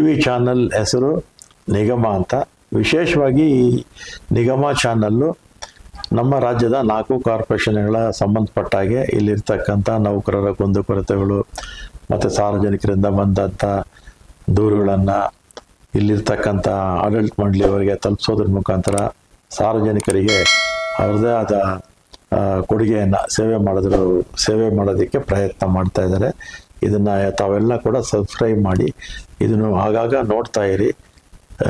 V channel ಹೆಸರು ನಿಗಮ ಅಂತ. ವಿಶೇಷವಾಗಿ ಈ ನಿಗಮ ಚಾನಲ್ಲು ನಮ್ಮ ರಾಜ್ಯದ 4 ಕಾರ್ಪೊರೇಷನ್ಗಳ ಸಂಬಂಧಪಟ್ಟ ಹಾಗೆ ಇಲ್ಲಿರ್ತಕ್ಕಂಥ ನೌಕರರ ಕುಂದುಕೊರತೆಗಳು ಮತ್ತು ಸಾರ್ವಜನಿಕರಿಂದ ಬಂದಂಥ ದೂರುಗಳನ್ನು ಇಲ್ಲಿರ್ತಕ್ಕಂಥ ಆಡಳಿತ ಮಂಡಳಿಯವರಿಗೆ ತಲುಪಿಸೋದ್ರ ಮುಖಾಂತರ ಸಾರ್ವಜನಿಕರಿಗೆ ಅವ್ರದ್ದೇ ಆದ ಕೊಡುಗೆಯನ್ನು ಸೇವೆ ಮಾಡೋದಕ್ಕೆ ಪ್ರಯತ್ನ ಮಾಡ್ತಾ ಇದ್ದಾರೆ. ಇದನ್ನು ತಾವೆಲ್ಲ ಕೂಡ ಸಬ್ಸ್ಕ್ರೈಬ್ ಮಾಡಿ ಇದನ್ನು ಆಗಾಗ ನೋಡ್ತಾ ಇರಿ.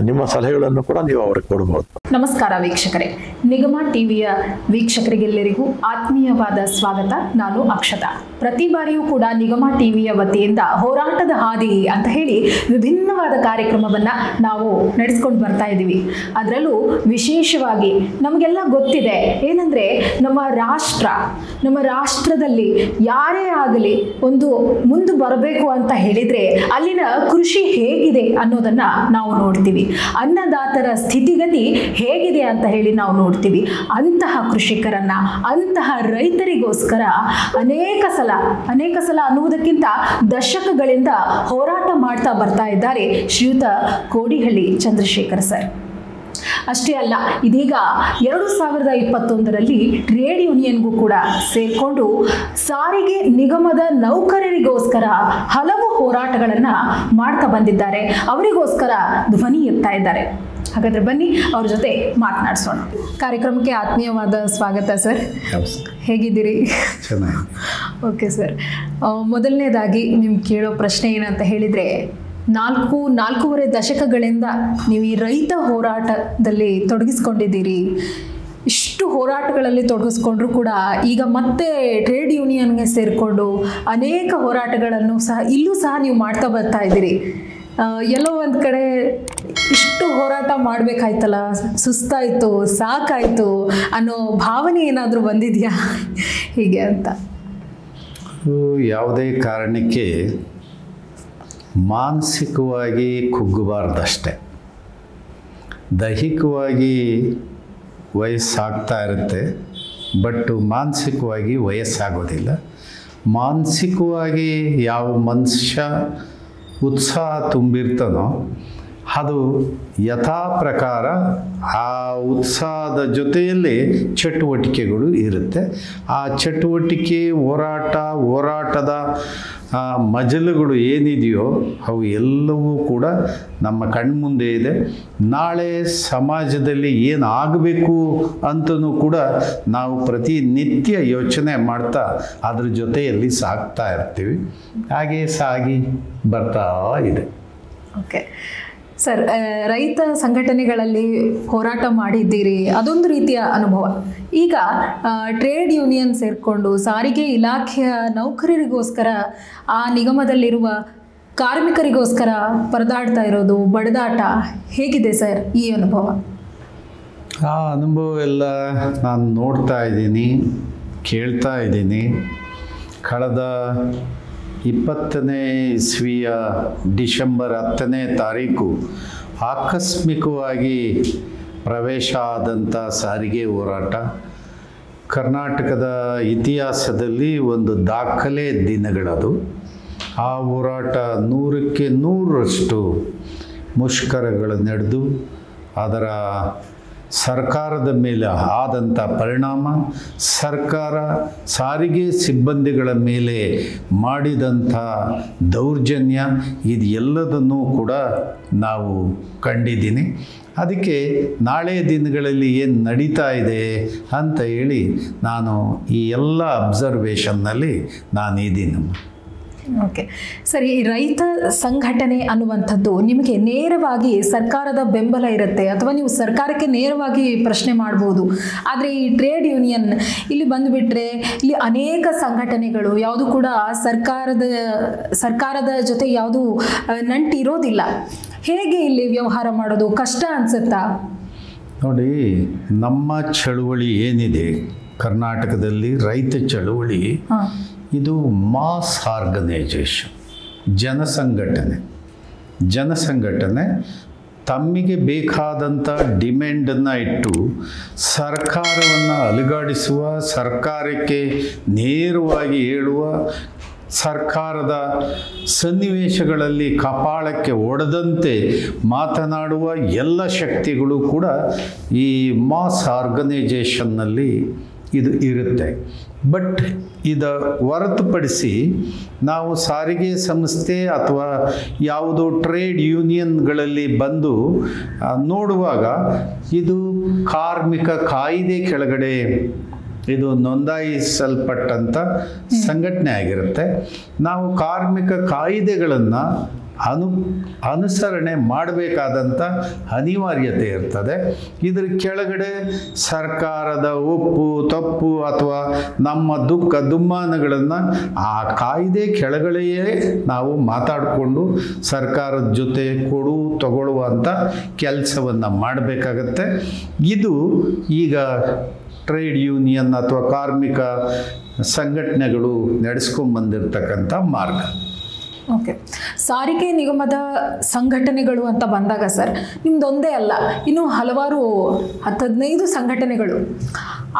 ನಿಮ್ಮ ಸಲಹೆಗಳನ್ನು ಕೂಡ ನೀವು ಅವ್ರಿಗೆ ಕೊಡ್ಬೋದು. ನಮಸ್ಕಾರ ವೀಕ್ಷಕರೇ, ನಿಗಮ ಟಿವಿಯ ವೀಕ್ಷಕರಿಗೆಲ್ಲರಿಗೂ ಆತ್ಮೀಯವಾದ ಸ್ವಾಗತ. ನಾನು ಅಕ್ಷತಾ. ಪ್ರತಿ ಬಾರಿಯೂ ಕೂಡ ನಿಗಮ ಟಿವಿಯ ವತಿಯಿಂದ ಹೋರಾಟದ ಹಾದಿ ಅಂತ ಹೇಳಿ ವಿಭಿನ್ನವಾದ ಕಾರ್ಯಕ್ರಮವನ್ನು ನಾವು ನಡೆಸ್ಕೊಂಡು ಬರ್ತಾ ಇದ್ದೀವಿ. ಅದರಲ್ಲೂ ವಿಶೇಷವಾಗಿ ನಮಗೆಲ್ಲ ಗೊತ್ತಿದೆ ಏನಂದರೆ ನಮ್ಮ ರಾಷ್ಟ್ರದಲ್ಲಿ ಯಾರೇ ಆಗಲಿ ಒಂದು ಮುಂದೆ ಬರಬೇಕು ಅಂತ ಹೇಳಿದರೆ ಅಲ್ಲಿನ ಕೃಷಿ ಹೇಗಿದೆ ಅನ್ನೋದನ್ನು ನಾವು ನೋಡ್ತೀವಿ. ಅನ್ನದಾತರ ಸ್ಥಿತಿಗತಿ ಹೇಗಿದೆ ಅಂತ ಹೇಳಿ ನಾವು ನೋಡ್ತೀವಿ. ಅಂತಹ ಕೃಷಿಕರನ್ನ, ಅಂತಹ ರೈತರಿಗೋಸ್ಕರ ಅನೇಕ ಸಲ ಅನ್ನುವುದಕ್ಕಿಂತ ದಶಕಗಳಿಂದ ಹೋರಾಟ ಮಾಡ್ತಾ ಬರ್ತಾ ಇದ್ದಾರೆ ಶ್ರೀಯುತ ಕೋಡಿಹಳ್ಳಿ ಚಂದ್ರಶೇಖರ್ ಸರ್. ಅಷ್ಟೇ ಅಲ್ಲ, ಇದೀಗ 2021ರಲ್ಲಿ ಟ್ರೇಡ್ ಯೂನಿಯನ್ಗೂ ಕೂಡ ಸೇರಿಕೊಂಡು ಸಾರಿಗೆ ನಿಗಮದ ನೌಕರರಿಗೋಸ್ಕರ ಹಲವು ಹೋರಾಟಗಳನ್ನು ಮಾಡ್ತಾ ಬಂದಿದ್ದಾರೆ. ಅವರಿಗೋಸ್ಕರ ಧ್ವನಿ ಎತ್ತಾ ಇದ್ದಾರೆ. ಹಾಗಾದ್ರೆ ಬನ್ನಿ ಅವ್ರ ಜೊತೆ ಮಾತನಾಡಿಸೋಣ. ಕಾರ್ಯಕ್ರಮಕ್ಕೆ ಆತ್ಮೀಯವಾದ ಸ್ವಾಗತ ಸರ್. ಹೇಗಿದ್ದೀರಿ? ಓಕೆ ಸರ್, ಮೊದಲನೇದಾಗಿ ನಿಮ್ಗೆ ಕೇಳೋ ಪ್ರಶ್ನೆ ಏನಂತ ಹೇಳಿದರೆ, 4.5 ದಶಕಗಳಿಂದ ನೀವು ಈ ರೈತ ಹೋರಾಟದಲ್ಲಿ ತೊಡಗಿಸ್ಕೊಂಡಿದ್ದೀರಿ. ಇಷ್ಟು ಹೋರಾಟಗಳಲ್ಲಿ ತೊಡಗಿಸ್ಕೊಂಡ್ರೂ ಕೂಡ ಈಗ ಮತ್ತೆ ಟ್ರೇಡ್ ಯೂನಿಯನ್ಗೆ ಸೇರಿಕೊಂಡು ಅನೇಕ ಹೋರಾಟಗಳನ್ನು ಇಲ್ಲೂ ಸಹ ನೀವು ಮಾಡ್ತಾ ಬರ್ತಾ ಇದ್ದೀರಿ. ಎಲ್ಲೋ ಒಂದು ಕಡೆ ಇಷ್ಟು ಹೋರಾಟ ಮಾಡಬೇಕಾಯ್ತಲ್ಲ, ಸುಸ್ತಾಯಿತು, ಸಾಕಾಯಿತು ಅನ್ನೋ ಭಾವನೆ ಏನಾದರೂ ಬಂದಿದೆಯಾ ಹೀಗೆ ಅಂತ? ಯಾವುದೇ ಕಾರಣಕ್ಕೆ ಮಾನಸಿಕವಾಗಿ ಕುಗ್ಗಬಾರ್ದಷ್ಟೆ. ದೈಹಿಕವಾಗಿ ವಯಸ್ಸಾಗ್ತಾ ಇರುತ್ತೆ, ಬಟ್ ಮಾನಸಿಕವಾಗಿ ವಯಸ್ಸಾಗೋದಿಲ್ಲ. ಮಾನಸಿಕವಾಗಿ ಯಾವ ಮನುಷ್ಯ ಉತ್ಸಾಹ ತುಂಬಿರ್ತಾನೋ ಅದು ಯಥಾ ಪ್ರಕಾರ ಆ ಉತ್ಸಾಹದ ಜೊತೆಯಲ್ಲಿ ಚಟುವಟಿಕೆಗಳು ಇರುತ್ತೆ. ಆ ಚಟುವಟಿಕೆ ಹೋರಾಟದ ಮಜಲುಗಳು ಏನಿದೆಯೋ ಅವು ಎಲ್ಲವೂ ಕೂಡ ನಮ್ಮ ಕಣ್ಮುಂದೆ ಇದೆ. ನಾಳೆ ಸಮಾಜದಲ್ಲಿ ಏನು ಆಗಬೇಕು ಅಂತಲೂ ಕೂಡ ನಾವು ಪ್ರತಿನಿತ್ಯ ಯೋಚನೆ ಮಾಡ್ತಾ ಅದ್ರ ಜೊತೆಯಲ್ಲಿ ಸಾಗ್ತಾ ಇರ್ತೀವಿ. ಹಾಗೆ ಸಾಗಿ ಬರ್ತಾ ಇದೆ. ಓಕೆ ಸರ್, ರೈತ ಸಂಘಟನೆಗಳಲ್ಲಿ ಹೋರಾಟ ಮಾಡಿದ್ದೀರಿ, ಅದೊಂದು ರೀತಿಯ ಅನುಭವ. ಈಗ ಟ್ರೇಡ್ ಯೂನಿಯನ್ ಸೇರಿಕೊಂಡು ಸಾರಿಗೆ ಇಲಾಖೆಯ ನೌಕರರಿಗೋಸ್ಕರ, ಆ ನಿಗಮದಲ್ಲಿರುವ ಕಾರ್ಮಿಕರಿಗೋಸ್ಕರ ಪರದಾಡ್ತಾ ಇರೋದು, ಬಡದಾಟ ಹೇಗಿದೆ ಸರ್ ಈ ಅನುಭವ? ಆ ಅನುಭವ ಎಲ್ಲ ನಾನು ನೋಡ್ತಾ ಇದ್ದೀನಿ, ಕೇಳ್ತಾ ಇದ್ದೀನಿ. ಕಳೆದ 20ನೇ ಇಸ್ವಿಯ ಡಿಸೆಂಬರ್ 10ನೇ ತಾರೀಕು ಆಕಸ್ಮಿಕವಾಗಿ ಪ್ರವೇಶ ಆದಂಥ ಸಾರಿಗೆ ಹೋರಾಟ ಕರ್ನಾಟಕದ ಇತಿಹಾಸದಲ್ಲಿ ಒಂದು ದಾಖಲೆ ದಿನಗಳದು. ಆ ಹೋರಾಟ 100ಕ್ಕೆ 100ರಷ್ಟು ಮುಷ್ಕರಗಳು ನಡೆದು ಅದರ ಸರ್ಕಾರದ ಮೇಲೆ ಆದಂಥ ಪರಿಣಾಮ, ಸರ್ಕಾರ ಸಾರಿಗೆ ಸಿಬ್ಬಂದಿಗಳ ಮೇಲೆ ಮಾಡಿದಂಥ ದೌರ್ಜನ್ಯ, ಇದು ಎಲ್ಲದನ್ನೂ ಕೂಡ ನಾವು ಕಂಡಿದ್ದೀನಿ. ಅದಕ್ಕೆ ನಾಳೆ ದಿನಗಳಲ್ಲಿ ಏನು ನಡೀತಾ ಇದೆ ಅಂತ ಹೇಳಿ ನಾನು ಈ ಎಲ್ಲ ಅಬ್ಸರ್ವೇಷನ್ನಲ್ಲಿ ನಾನಿದ್ದೀನಿ. ಓಕೆ ಸರಿ, ಈ ರೈತ ಸಂಘಟನೆ ಅನ್ನುವಂಥದ್ದು ನಿಮಗೆ ನೇರವಾಗಿ ಸರ್ಕಾರದ ಬೆಂಬಲ ಇರುತ್ತೆ ಅಥವಾ ನೀವು ಸರ್ಕಾರಕ್ಕೆ ನೇರವಾಗಿ ಪ್ರಶ್ನೆ ಮಾಡ್ಬೋದು. ಆದರೆ ಈ ಟ್ರೇಡ್ ಯೂನಿಯನ್ ಇಲ್ಲಿ ಬಂದುಬಿಟ್ರೆ ಇಲ್ಲಿ ಅನೇಕ ಸಂಘಟನೆಗಳು ಯಾವುದು ಕೂಡ ಸರ್ಕಾರದ ಜೊತೆ ಯಾವುದು ನಂಟು ಇರೋದಿಲ್ಲ. ಹೇಗೆ ಇಲ್ಲಿ ವ್ಯವಹಾರ ಮಾಡೋದು ಕಷ್ಟ ಅನಿಸುತ್ತಾ? ನೋಡಿ, ನಮ್ಮ ಚಳುವಳಿ ಏನಿದೆ ಕರ್ನಾಟಕದಲ್ಲಿ, ರೈತ ಚಳುವಳಿ, ಇದು ಮಾಸ್ ಆರ್ಗನೈಜೇಷನ್, ಜನಸಂಘಟನೆ ತಮ್ಮಿಗೆ ಬೇಕಾದಂಥ ಡಿಮ್ಯಾಂಡನ್ನು ಇಟ್ಟು ಸರ್ಕಾರವನ್ನು ಅಲುಗಾಡಿಸುವ, ಸರ್ಕಾರಕ್ಕೆ ನೇರವಾಗಿ ಹೇಳುವ ಸರ್ಕಾರದ ಸನ್ನಿವೇಶಗಳಲ್ಲಿ ಕಪಾಳಕ್ಕೆ ಹೊಡೆದಂತೆ ಮಾತನಾಡುವ ಎಲ್ಲ ಶಕ್ತಿಗಳು ಕೂಡ ಈ ಮಾಸ್ ಆರ್ಗನೈಜೇಷನ್ನಲ್ಲಿ ಇದು ಇರುತ್ತೆ. ಬಟ್ ಇದು ಹೊರತುಪಡಿಸಿ ನಾವು ಸಾರಿಗೆ ಸಂಸ್ಥೆ ಅಥವಾ ಯಾವುದೋ ಟ್ರೇಡ್ ಯೂನಿಯನ್ಗಳಲ್ಲಿ ಬಂದು ನೋಡುವಾಗ ಇದು ಕಾರ್ಮಿಕ ಕಾಯ್ದೆ ಕೆಳಗಡೆ ಇದು ನೋಂದಾಯಿಸಲ್ಪಟ್ಟಂಥ ಸಂಘಟನೆ ಆಗಿರುತ್ತೆ. ನಾವು ಕಾರ್ಮಿಕ ಕಾಯ್ದೆಗಳನ್ನು ಅನುಸರಣೆ ಮಾಡಬೇಕಾದಂಥ ಅನಿವಾರ್ಯತೆ ಇರ್ತದೆ. ಇದರ ಕೆಳಗಡೆ ಸರ್ಕಾರದ ಒಪ್ಪು ತಪ್ಪು ಅಥವಾ ನಮ್ಮ ದುಃಖ ದುಮ್ಮಾನಗಳನ್ನು ಆ ಕಾಯ್ದೆ ಕೆಳಗಡೆಯೇ ನಾವು ಮಾತಾಡಿಕೊಂಡು ಸರ್ಕಾರದ ಜೊತೆ ಕೊಡು ತಗೊಳ್ಳುವಂಥ ಕೆಲಸವನ್ನು ಮಾಡಬೇಕಾಗತ್ತೆ. ಇದು ಈಗ ಟ್ರೇಡ್ ಯೂನಿಯನ್ ಅಥವಾ ಕಾರ್ಮಿಕ ಸಂಘಟನೆಗಳು ನಡೆಸ್ಕೊಂಡ್ಬಂದಿರ್ತಕ್ಕಂಥ ಮಾರ್ಗ. ಓಕೆ, ಸಾರಿಗೆ ನಿಗಮದ ಸಂಘಟನೆಗಳು ಅಂತ ಬಂದಾಗ ಸರ್, ನಿಮ್ದೊಂದೇ ಅಲ್ಲ, ಇನ್ನೂ ಹಲವಾರು 10-15 ಸಂಘಟನೆಗಳು.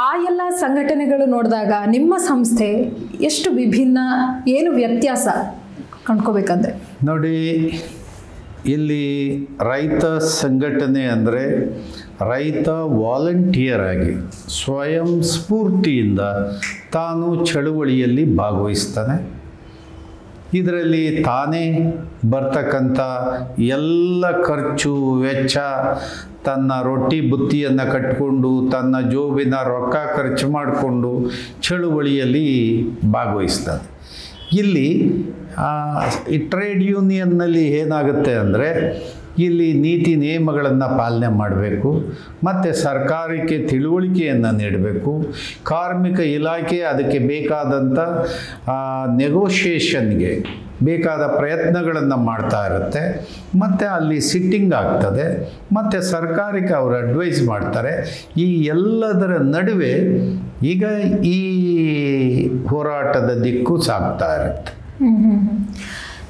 ಆ ಎಲ್ಲ ಸಂಘಟನೆಗಳು ನೋಡಿದಾಗ ನಿಮ್ಮ ಸಂಸ್ಥೆ ಎಷ್ಟು ವಿಭಿನ್ನ, ಏನು ವ್ಯತ್ಯಾಸ ಕಂಡ್ಕೋಬೇಕಂದ್ರೆ? ನೋಡಿ, ಇಲ್ಲಿ ರೈತ ಸಂಘಟನೆ ಅಂದರೆ ರೈತ ವಾಲಂಟಿಯರ್ ಆಗಿ ಸ್ವಯಂ ಸ್ಫೂರ್ತಿಯಿಂದ ತಾನು ಚಳುವಳಿಯಲ್ಲಿ ಭಾಗವಹಿಸ್ತಾನೆ. ಇದರಲ್ಲಿ ತಾನೇ ಬರ್ತಕ್ಕಂಥ ಎಲ್ಲ ಖರ್ಚು ವೆಚ್ಚ, ತನ್ನ ರೊಟ್ಟಿ ಬುತ್ತಿಯನ್ನು ಕಟ್ಟಿಕೊಂಡು ತನ್ನ ಜೋಬಿನ ರೊಕ್ಕ ಖರ್ಚು ಮಾಡಿಕೊಂಡು ಚಳುವಳಿಯಲ್ಲಿ ಭಾಗವಹಿಸ್ತಾನೆ. ಇಲ್ಲಿ ಈ ಟ್ರೇಡ್ ಯೂನಿಯನ್ನಲ್ಲಿ ಏನಾಗುತ್ತೆ ಅಂದರೆ ಇಲ್ಲಿ ನೀತಿ ನಿಯಮಗಳನ್ನು ಪಾಲನೆ ಮಾಡಬೇಕು, ಮತ್ತು ಸರ್ಕಾರಕ್ಕೆ ತಿಳುವಳಿಕೆಯನ್ನು ನೀಡಬೇಕು. ಕಾರ್ಮಿಕ ಇಲಾಖೆ ಅದಕ್ಕೆ ಬೇಕಾದಂಥ ನೆಗೋಷಿಯೇಷನ್ಗೆ ಬೇಕಾದ ಪ್ರಯತ್ನಗಳನ್ನು ಮಾಡ್ತಾ ಇರುತ್ತೆ. ಮತ್ತು ಅಲ್ಲಿ ಸಿಟ್ಟಿಂಗ್ ಆಗ್ತದೆ, ಮತ್ತು ಸರ್ಕಾರಕ್ಕೆ ಅವರು ಅಡ್ವೈಸ್ ಮಾಡ್ತಾರೆ. ಈ ಎಲ್ಲದರ ನಡುವೆ ಈಗ ಈ ಹೋರಾಟದ ದಿಕ್ಕು ಸಾಗ್ತಾ ಇರುತ್ತೆ.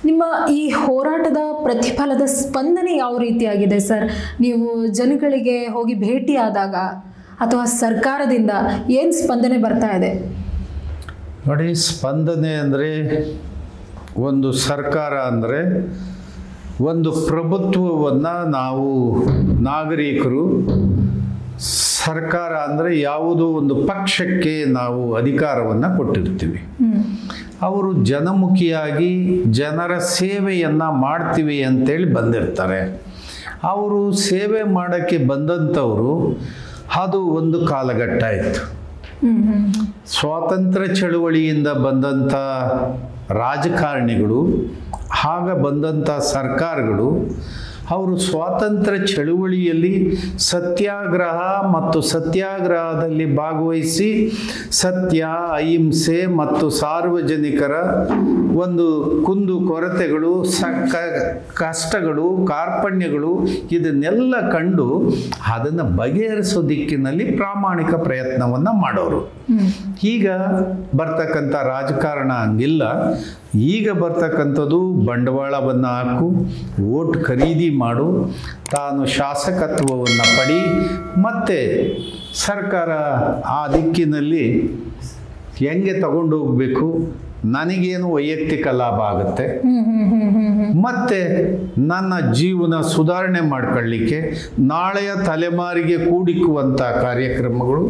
ನಿಮ್ಮ ಈ ಹೋರಾಟದ ಪ್ರತಿಫಲದ ಸ್ಪಂದನೆ ಯಾವ ರೀತಿಯಾಗಿದೆ ಸರ್? ನೀವು ಜನಗಳಿಗೆ ಹೋಗಿ ಭೇಟಿಯಾದಾಗ ಅಥವಾ ಸರ್ಕಾರದಿಂದ ಏನು ಸ್ಪಂದನೆ ಬರ್ತಾ ಇದೆ? ನೋಡಿ, ಸ್ಪಂದನೆ ಅಂದರೆ ಒಂದು ಸರ್ಕಾರ ಅಂದರೆ ಒಂದು ಪ್ರಭುತ್ವವನ್ನು ನಾವು ನಾಗರಿಕರು, ಸರ್ಕಾರ ಅಂದರೆ ಯಾವುದೋ ಒಂದು ಪಕ್ಷಕ್ಕೆ ನಾವು ಅಧಿಕಾರವನ್ನು ಕೊಟ್ಟಿರ್ತೀವಿ. ಅವರು ಜನಮುಖಿಯಾಗಿ ಜನರ ಸೇವೆಯನ್ನು ಮಾಡ್ತೀವಿ ಅಂತೇಳಿ ಬಂದಿರ್ತಾರೆ. ಅವರು ಸೇವೆ ಮಾಡೋಕ್ಕೆ ಬಂದಂಥವರು ಅದು ಒಂದು ಕಾಲಘಟ್ಟ ಇತ್ತು. ಸ್ವಾತಂತ್ರ್ಯ ಚಳುವಳಿಯಿಂದ ಬಂದಂಥ ರಾಜಕಾರಣಿಗಳು, ಆಗ ಬಂದಂಥ ಸರ್ಕಾರಗಳು ಅವರು ಸ್ವಾತಂತ್ರ್ಯ ಚಳುವಳಿಯಲ್ಲಿ ಸತ್ಯಾಗ್ರಹ ಮತ್ತು ಸತ್ಯಾಗ್ರಹದಲ್ಲಿ ಭಾಗವಹಿಸಿ ಸತ್ಯ, ಅಹಿಂಸೆ ಮತ್ತು ಸಾರ್ವಜನಿಕರ ಒಂದು ಕುಂದು ಕೊರತೆಗಳು, ಕಷ್ಟಗಳು, ಕಾರ್ಪಣ್ಯಗಳು ಇದನ್ನೆಲ್ಲ ಕಂಡು ಅದನ್ನು ಬಗೆಹರಿಸೋ ದಿಕ್ಕಿನಲ್ಲಿ ಪ್ರಾಮಾಣಿಕ ಪ್ರಯತ್ನವನ್ನು ಮಾಡೋರು. ಈಗ ಬರ್ತಕ್ಕಂಥ ರಾಜಕಾರಣ ಹಂಗಿಲ್ಲ. ಈಗ ಬರ್ತಕ್ಕಂಥದ್ದು ಬಂಡವಾಳವನ್ನು ಹಾಕು, ವೋಟ್ ಖರೀದಿ ಮಾಡು, ತಾನು ಶಾಸಕತ್ವವನ್ನು ಪಡಿ, ಮತ್ತು ಸರ್ಕಾರ ಆ ದಿಕ್ಕಿನಲ್ಲಿ ಹೆಂಗೆ ತಗೊಂಡು ಹೋಗಬೇಕು, ನನಗೇನು ವೈಯಕ್ತಿಕ ಲಾಭ ಆಗುತ್ತೆ, ಮತ್ತು ನನ್ನ ಜೀವನ ಸುಧಾರಣೆ ಮಾಡ್ಕೊಳ್ಳಿಕ್ಕೆ ನಾಳೆಯ ತಲೆಮಾರಿಗೆ ಕೂಡಿಕ್ಕುವಂಥ ಕಾರ್ಯಕ್ರಮಗಳು,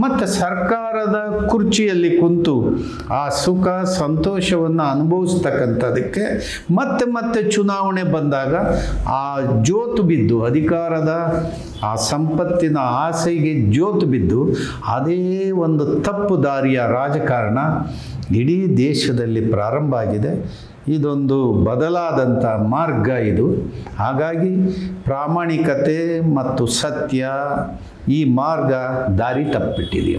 ಮತ್ತು ಸರ್ಕಾರದ ಕುರ್ಚಿಯಲ್ಲಿ ಕುಂತು ಆ ಸುಖ ಸಂತೋಷವನ್ನು ಅನುಭವಿಸ್ತಕ್ಕಂಥದಕ್ಕೆ ಮತ್ತೆ ಮತ್ತೆ ಚುನಾವಣೆ ಬಂದಾಗ ಆ ಜೋತು ಬಿದ್ದು, ಅಧಿಕಾರದ ಆ ಸಂಪತ್ತಿನ ಆಸೆಗೆ ಜೋತು ಬಿದ್ದು ಅದೇ ಒಂದು ತಪ್ಪು ದಾರಿಯ ರಾಜಕಾರಣ ಇಡೀ ದೇಶದಲ್ಲಿ ಪ್ರಾರಂಭ ಆಗಿದೆ. ಇದೊಂದು ಬದಲಾದಂಥ ಮಾರ್ಗ ಇದು. ಹಾಗಾಗಿ ಪ್ರಾಮಾಣಿಕತೆ ಮತ್ತು ಸತ್ಯ ಈ ಮಾರ್ಗ ದಾರಿ ತಪ್ಪಿಟ್ಟಿದೆ.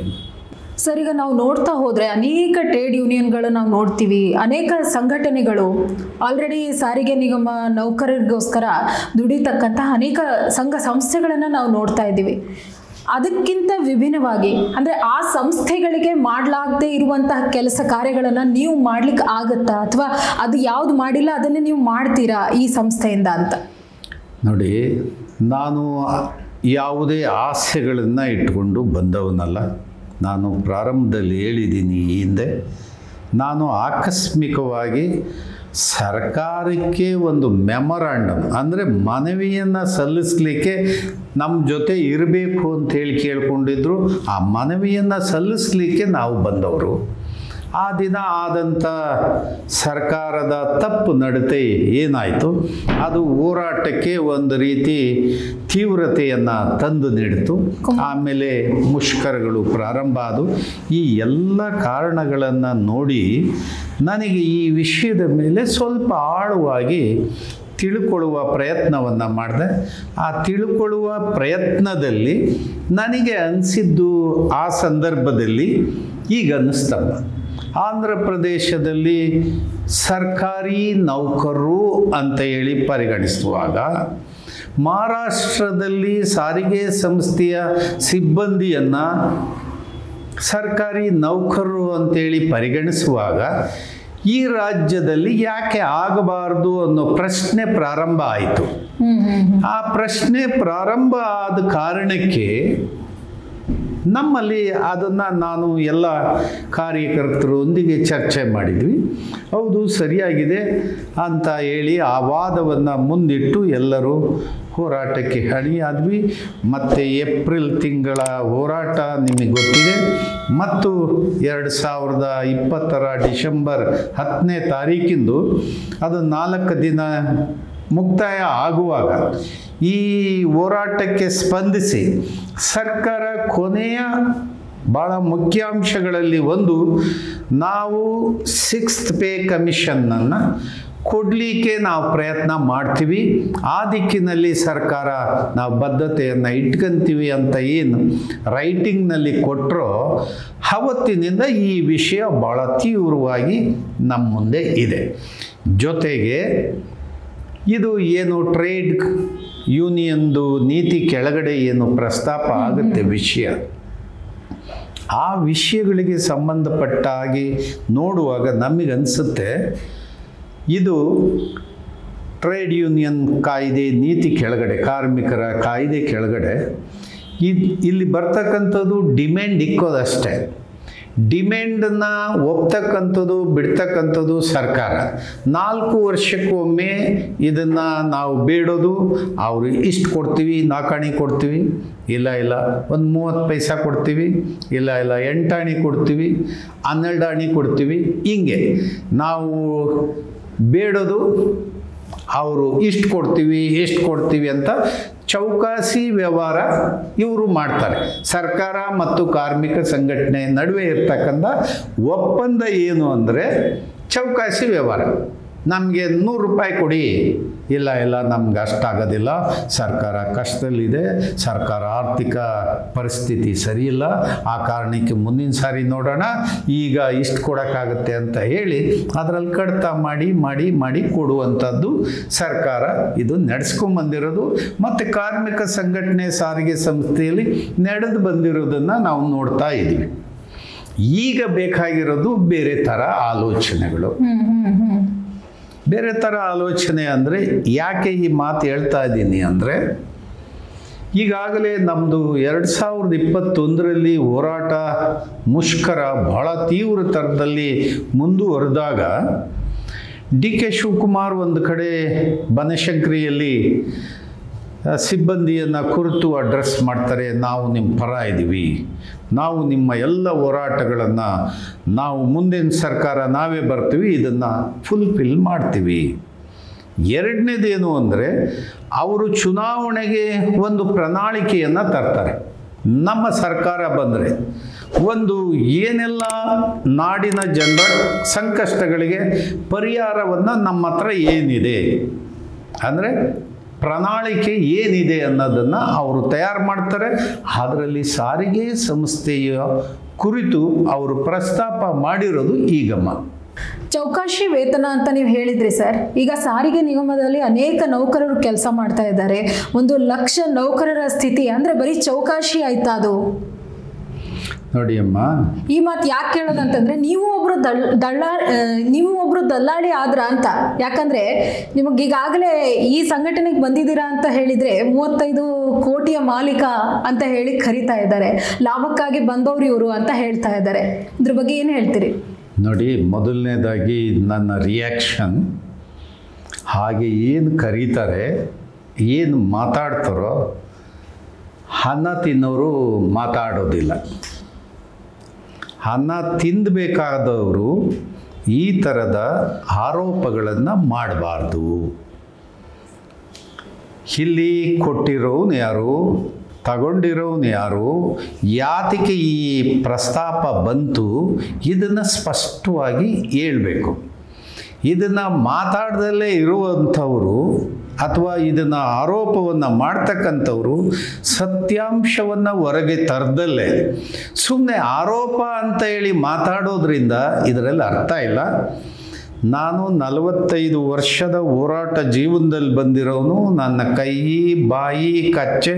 ಸರ್, ಈಗ ನಾವು ನೋಡ್ತಾ ಹೋದರೆ ಅನೇಕ ಟ್ರೇಡ್ ಯೂನಿಯನ್ಗಳು ನಾವು ನೋಡ್ತೀವಿ, ಅನೇಕ ಸಂಘಟನೆಗಳು ಆಲ್ರೆಡಿ ಸಾರಿಗೆ ನಿಗಮ ನೌಕರರಿಗೋಸ್ಕರ ದುಡಿತಕ್ಕಂತಹ ಅನೇಕ ಸಂಘ ಸಂಸ್ಥೆಗಳನ್ನು ನಾವು ನೋಡ್ತಾ ಇದ್ದೀವಿ. ಅದಕ್ಕಿಂತ ವಿಭಿನ್ನವಾಗಿ ಅಂದರೆ ಆ ಸಂಸ್ಥೆಗಳಿಗೆ ಮಾಡಲಾಗದೇ ಇರುವಂತಹ ಕೆಲಸ ಕಾರ್ಯಗಳನ್ನು ನೀವು ಮಾಡ್ಲಿಕ್ಕೆ ಆಗುತ್ತಾ, ಅಥವಾ ಅದು ಯಾವುದು ಮಾಡಿಲ್ಲ ಅದನ್ನೇ ನೀವು ಮಾಡ್ತೀರಾ ಈ ಸಂಸ್ಥೆಯಿಂದ ಅಂತ? ನೋಡಿ, ನಾನು ಯಾವುದೇ ಆಸೆಗಳನ್ನು ಇಟ್ಕೊಂಡು ಬಂದವನಲ್ಲ. ನಾನು ಪ್ರಾರಂಭದಲ್ಲಿ ಹೇಳಿದ್ದೀನಿ, ಈ ಹಿಂದೆ ನಾನು ಆಕಸ್ಮಿಕವಾಗಿ ಸರ್ಕಾರಕ್ಕೆ ಒಂದು ಮೆಮೊರಾಂಡಮ್ ಅಂದರೆ ಮನವಿಯನ್ನು ಸಲ್ಲಿಸಲಿಕ್ಕೆ ನಮ್ಮ ಜೊತೆ ಇರಬೇಕು ಅಂತೇಳಿ ಕೇಳ್ಕೊಂಡಿದ್ರು. ಆ ಮನವಿಯನ್ನು ಸಲ್ಲಿಸಲಿಕ್ಕೆ ನಾವು ಬಂದವರು. ಆ ದಿನ ಆದಂಥ ಸರ್ಕಾರದ ತಪ್ಪು ನಡತೆ ಏನಾಯಿತು, ಅದು ಹೋರಾಟಕ್ಕೆ ಒಂದು ರೀತಿ ತೀವ್ರತೆಯನ್ನು ತಂದು ನೀಡಿತು. ಆಮೇಲೆ ಮುಷ್ಕರಗಳು ಪ್ರಾರಂಭ ಆದವು. ಈ ಎಲ್ಲ ಕಾರಣಗಳನ್ನು ನೋಡಿ ನನಗೆ ಈ ವಿಷಯದ ಮೇಲೆ ಸ್ವಲ್ಪ ಆಳವಾಗಿ ತಿಳ್ಕೊಳ್ಳುವ ಪ್ರಯತ್ನವನ್ನು ಮಾಡಿದೆ. ಆ ತಿಳ್ಕೊಳ್ಳುವ ಪ್ರಯತ್ನದಲ್ಲಿ ನನಗೆ ಅನಿಸಿದ್ದು ಆ ಸಂದರ್ಭದಲ್ಲಿ ಈಗ ಅನ್ನಿಸ್ತಲ್ಲ, ಆಂಧ್ರ ಪ್ರದೇಶದಲ್ಲಿ ಸರ್ಕಾರಿ ನೌಕರರು ಅಂತ ಹೇಳಿ ಪರಿಗಣಿಸುವಾಗ, ಮಹಾರಾಷ್ಟ್ರದಲ್ಲಿ ಸಾರಿಗೆ ಸಂಸ್ಥೆಯ ಸಿಬ್ಬಂದಿಯನ್ನು ಸರ್ಕಾರಿ ನೌಕರರು ಅಂತೇಳಿ ಪರಿಗಣಿಸುವಾಗ ಈ ರಾಜ್ಯದಲ್ಲಿ ಯಾಕೆ ಆಗಬಾರ್ದು ಅನ್ನೋ ಪ್ರಶ್ನೆ ಪ್ರಾರಂಭ ಆಯಿತು. ಆ ಪ್ರಶ್ನೆ ಪ್ರಾರಂಭ ಆದ ಕಾರಣಕ್ಕೆ ನಮ್ಮಲ್ಲಿ ಅದನ್ನು ನಾನು ಎಲ್ಲ ಕಾರ್ಯಕರ್ತರೊಂದಿಗೆ ಚರ್ಚೆ ಮಾಡಿದ್ವಿ. ಹೌದು, ಸರಿಯಾಗಿದೆ ಅಂತ ಹೇಳಿ ಆ ವಾದವನ್ನು ಮುಂದಿಟ್ಟು ಎಲ್ಲರೂ ಹೋರಾಟಕ್ಕೆ ಅಣಿಯಾದ್ವಿ. ಮತ್ತು ಏಪ್ರಿಲ್ ತಿಂಗಳ ಹೋರಾಟ ನಿಮಗೆ ಗೊತ್ತಿದೆ. ಮತ್ತು 2020 ಡಿಸೆಂಬರ್ 10ನೇ ತಾರೀಕಿಂದು ಅದು 4 ದಿನ ಮುಕ್ತಾಯ ಆಗುವಾಗ ಈ ಹೋರಾಟಕ್ಕೆ ಸ್ಪಂದಿಸಿ ಸರ್ಕಾರ ಕೊನೆಯ ಭಾಳ ಮುಖ್ಯಾಂಶಗಳಲ್ಲಿ ಒಂದು, ನಾವು 6th ಪೇ ಕಮಿಷನ್ನನ್ನು ಕೊಡಲಿಕ್ಕೆ ನಾವು ಪ್ರಯತ್ನ ಮಾಡ್ತೀವಿ, ಆ ದಿಕ್ಕಿನಲ್ಲಿ ಸರ್ಕಾರ ನಾವು ಬದ್ಧತೆಯನ್ನು ಇಟ್ಕೊಂತೀವಿ ಅಂತ ಏನು ರೈಟಿಂಗ್ನಲ್ಲಿ ಕೊಟ್ಟರೋ ಅವತ್ತಿನಿಂದ ಈ ವಿಷಯ ಭಾಳ ತೀವ್ರವಾಗಿ ನಮ್ಮ ಮುಂದೆ ಇದೆ. ಜೊತೆಗೆ ಇದು ಏನು ಟ್ರೇಡ್ ಯೂನಿಯನ್ದು ನೀತಿ ಕೆಳಗಡೆ ಏನು ಪ್ರಸ್ತಾಪ ಆಗುತ್ತೆ ವಿಷಯ, ಆ ವಿಷಯಗಳಿಗೆ ಸಂಬಂಧಪಟ್ಟ ಹಾಗೆ ನೋಡುವಾಗ ನಮಗನ್ಸುತ್ತೆ ಇದು ಟ್ರೇಡ್ ಯೂನಿಯನ್ ಕಾಯ್ದೆ ನೀತಿ ಕೆಳಗಡೆ, ಕಾರ್ಮಿಕರ ಕಾಯ್ದೆ ಕೆಳಗಡೆ ಇಲ್ಲಿ ಬರ್ತಕ್ಕಂಥದ್ದು ಡಿಮ್ಯಾಂಡ್ ಇಕ್ಕೋದಷ್ಟೇ. ಡಿಮ್ಯಾಂಡನ್ನು ಒಪ್ತಕ್ಕಂಥದ್ದು ಬಿಡ್ತಕ್ಕಂಥದ್ದು ಸರ್ಕಾರ. 4 ವರ್ಷಕ್ಕೊಮ್ಮೆ ಇದನ್ನು ನಾವು ಬೇಡೋದು, ಅವರು ಇಷ್ಟು ಕೊಡ್ತೀವಿ, 4 ಆಣೆ ಕೊಡ್ತೀವಿ, ಇಲ್ಲ ಒಂದು 30 ಪೈಸೆ ಕೊಡ್ತೀವಿ, ಇಲ್ಲ 8 ಆಣೆ ಕೊಡ್ತೀವಿ, 12 ಆಣೆ ಕೊಡ್ತೀವಿ. ಹಿಂಗೆ ನಾವು ಬೇಡೋದು, ಅವರು ಇಷ್ಟು ಕೊಡ್ತೀವಿ ಎಷ್ಟು ಕೊಡ್ತೀವಿ ಅಂತ ಚೌಕಾಸಿ ವ್ಯವಹಾರ ಇವರು ಮಾಡ್ತಾರೆ. ಸರ್ಕಾರ ಮತ್ತು ಕಾರ್ಮಿಕ ಸಂಘಟನೆ ನಡುವೆ ಇರ್ತಕ್ಕಂಥ ಒಪ್ಪಂದ ಏನು ಅಂದರೆ ಚೌಕಾಸಿ ವ್ಯವಹಾರ. ನಮಗೆ 100 ರೂಪಾಯಿ ಕೊಡಿ, ಇಲ್ಲ ನಮ್ಗೆ ಅಷ್ಟಾಗೋದಿಲ್ಲ, ಸರ್ಕಾರ ಕಷ್ಟದಲ್ಲಿದೆ, ಸರ್ಕಾರ ಆರ್ಥಿಕ ಪರಿಸ್ಥಿತಿ ಸರಿಯಿಲ್ಲ, ಆ ಕಾರಣಕ್ಕೆ ಮುಂದಿನ ಸಾರಿ ನೋಡೋಣ, ಈಗ ಇಷ್ಟು ಕೊಡೋಕ್ಕಾಗುತ್ತೆ ಅಂತ ಹೇಳಿ ಅದರಲ್ಲಿ ಕಡಿತ ಮಾಡಿ ಮಾಡಿ ಮಾಡಿ ಕೊಡುವಂಥದ್ದು ಸರ್ಕಾರ ಇದು ನಡೆಸ್ಕೊಂಬಂದಿರೋದು. ಮತ್ತು ಕಾರ್ಮಿಕ ಸಂಘಟನೆ ಸಾರಿಗೆ ಸಂಸ್ಥೆಯಲ್ಲಿ ನಡೆದು ಬಂದಿರೋದನ್ನು ನಾವು ನೋಡ್ತಾ ಇದ್ದೀವಿ. ಈಗ ಬೇಕಾಗಿರೋದು ಬೇರೆ ಥರ ಆಲೋಚನೆಗಳು. ಬೇರೆ ಥರ ಆಲೋಚನೆ ಅಂದರೆ ಯಾಕೆ ಈ ಮಾತು ಹೇಳ್ತಾ ಇದ್ದೀನಿ ಅಂದರೆ, ಈಗಾಗಲೇ ನಮ್ಮದು 2021ರಲ್ಲಿ ಹೋರಾಟ ಮುಷ್ಕರ ಬಹಳ ತೀವ್ರ ಥರದಲ್ಲಿ ಮುಂದುವರೆದಾಗ DK ಶಿವಕುಮಾರ್ ಒಂದು ಕಡೆ ಬನಶಂಕರಿಯಲ್ಲಿ ಸಿಬ್ಬಂದಿಯನ್ನು ಕುರಿತು ಅಡ್ರೆಸ್ ಮಾಡ್ತಾರೆ. ನಾವು ನಿಮ್ಮ ಪರ ಇದ್ದೀವಿ, ನಾವು ನಿಮ್ಮ ಎಲ್ಲ ಹೋರಾಟಗಳನ್ನು ನಾವು ಮುಂದಿನ ಸರ್ಕಾರ ನಾವೇ ಬರ್ತೀವಿ, ಇದನ್ನು ಫುಲ್ಫಿಲ್ ಮಾಡ್ತೀವಿ. ಎರಡನೇದೇನು ಅಂದರೆ, ಅವರು ಚುನಾವಣೆಗೆ ಒಂದು ಪ್ರಣಾಳಿಕೆಯನ್ನು ತರ್ತಾರೆ. ನಮ್ಮ ಸರ್ಕಾರ ಬಂದರೆ ಒಂದು ಏನೆಲ್ಲ ನಾಡಿನ ಜನರ ಸಂಕಷ್ಟಗಳಿಗೆ ಪರಿಹಾರವನ್ನು ನಮ್ಮ ಹತ್ರ ಏನಿದೆ ಅಂದರೆ ಪ್ರಣಾಳಿಕೆ ಏನಿದೆ ಅನ್ನೋದನ್ನು ಅವರು ತಯಾರು ಮಾಡ್ತಾರೆ. ಅದರಲ್ಲಿ ಸಾರಿಗೆ ಸಂಸ್ಥೆಯ ಕುರಿತು ಅವರು ಪ್ರಸ್ತಾಪ ಮಾಡಿರೋದು ಈಗಮ್ಮ ಚೌಕಾಶಿ ವೇತನ ಅಂತ ನೀವು ಹೇಳಿದ್ರಿ ಸರ್. ಈಗ ಸಾರಿಗೆ ನಿಗಮದಲ್ಲಿ ಅನೇಕ ನೌಕರರು ಕೆಲಸ ಮಾಡ್ತಾ ಇದ್ದಾರೆ. 1 ಲಕ್ಷ ನೌಕರರ ಸ್ಥಿತಿ ಅಂದರೆ ಬರೀ ಚೌಕಾಶಿ ಆಯ್ತಾ ಅದು? ನೋಡಿ ಅಮ್ಮ, ಈ ಮಾತು ಯಾಕೆ ಕೇಳೋದಂತಂದ್ರೆ, ನೀವು ಒಬ್ರು ದಲ್ಲಾಳಿ ಆದ್ರ ಅಂತ. ಯಾಕಂದ್ರೆ ನಿಮಗೆ ಈಗಾಗಲೇ ಈ ಸಂಘಟನೆಗೆ ಬಂದಿದ್ದೀರಾ ಅಂತ ಹೇಳಿದ್ರೆ 35 ಕೋಟಿಯ ಮಾಲೀಕ ಅಂತ ಹೇಳಿ ಕರೀತಾ ಇದ್ದಾರೆ. ಲಾಭಕ್ಕಾಗಿ ಬಂದವರು ಇವರು ಅಂತ ಹೇಳ್ತಾ ಇದ್ದಾರೆ. ಇದ್ರ ಬಗ್ಗೆ ಏನು ಹೇಳ್ತೀರಿ? ನೋಡಿ, ಮೊದಲನೇದಾಗಿ ನನ್ನ ರಿಯಾಕ್ಷನ್, ಹಾಗೆ ಏನು ಕರೀತಾರೆ, ಏನು ಮಾತಾಡ್ತಾರೋ ಅನ್ನ ತಿನ್ನೋರು ಮಾತಾಡೋದಿಲ್ಲ. ಅನ್ನ ತಿನ್ನಬೇಕಾದವರು ಈ ಥರದ ಆರೋಪಗಳನ್ನು ಮಾಡಬಾರ್ದು. ಇಲ್ಲಿ ಕೊಟ್ಟಿರೋನು ಯಾರು, ತಗೊಂಡಿರೋನು ಯಾರು, ಯಾತಕ್ಕೆ ಈ ಪ್ರಸ್ತಾಪ ಬಂತು, ಇದನ್ನು ಸ್ಪಷ್ಟವಾಗಿ ಹೇಳಬೇಕು. ಇದನ್ನು ಮಾತಾಡ್ದಲ್ಲೇ ಇರುವಂಥವರು ಅಥವಾ ಇದನ್ನು ಆರೋಪವನ್ನು ಮಾಡ್ತಕ್ಕಂಥವ್ರು ಸತ್ಯಾಂಶವನ್ನು ಹೊರಗೆ ತರದಲ್ಲೇ ಸುಮ್ಮನೆ ಆರೋಪ ಅಂತ ಹೇಳಿ ಮಾತಾಡೋದ್ರಿಂದ ಇದರಲ್ಲಿ ಅರ್ಥ ಇಲ್ಲ. ನಾನು 45 ವರ್ಷದ ಹೋರಾಟ ಜೀವನದಲ್ಲಿ ಬಂದಿರೋನು. ನನ್ನ ಕೈ ಬಾಯಿ ಕಚ್ಚೆ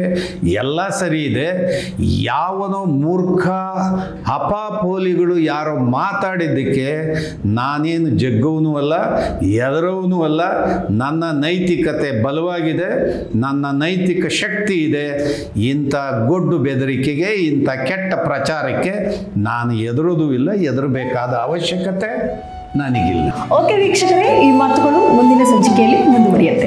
ಎಲ್ಲ ಸರಿ ಇದೆ. ಯಾವನೋ ಮೂರ್ಖ ಅಪಾಪೋಲಿಗಳು ಯಾರೋ ಮಾತಾಡಿದ್ದಕ್ಕೆ ನಾನೇನು ಜಗ್ಗವನೂ ಅಲ್ಲ, ಎದರವನೂ ಅಲ್ಲ. ನನ್ನ ನೈತಿಕತೆ ಬಲವಾಗಿದೆ, ನನ್ನ ನೈತಿಕ ಶಕ್ತಿ ಇದೆ. ಇಂಥ ಗೊಡ್ಡು ಬೆದರಿಕೆಗೆ, ಇಂಥ ಕೆಟ್ಟ ಪ್ರಚಾರಕ್ಕೆ ನಾನು ಎದುರೋದೂ ಇಲ್ಲ, ಎದುರಬೇಕಾದ ಅವಶ್ಯಕತೆ ನನಗಿಲ್ಲ. ಓಕೆ ವೀಕ್ಷಕರೇ, ಈ ಮಾತುಗಳು ಮುಂದಿನ ಸಂಚಿಕೆಯಲ್ಲಿ ಮುಂದುವರಿಯುತ್ತೆ.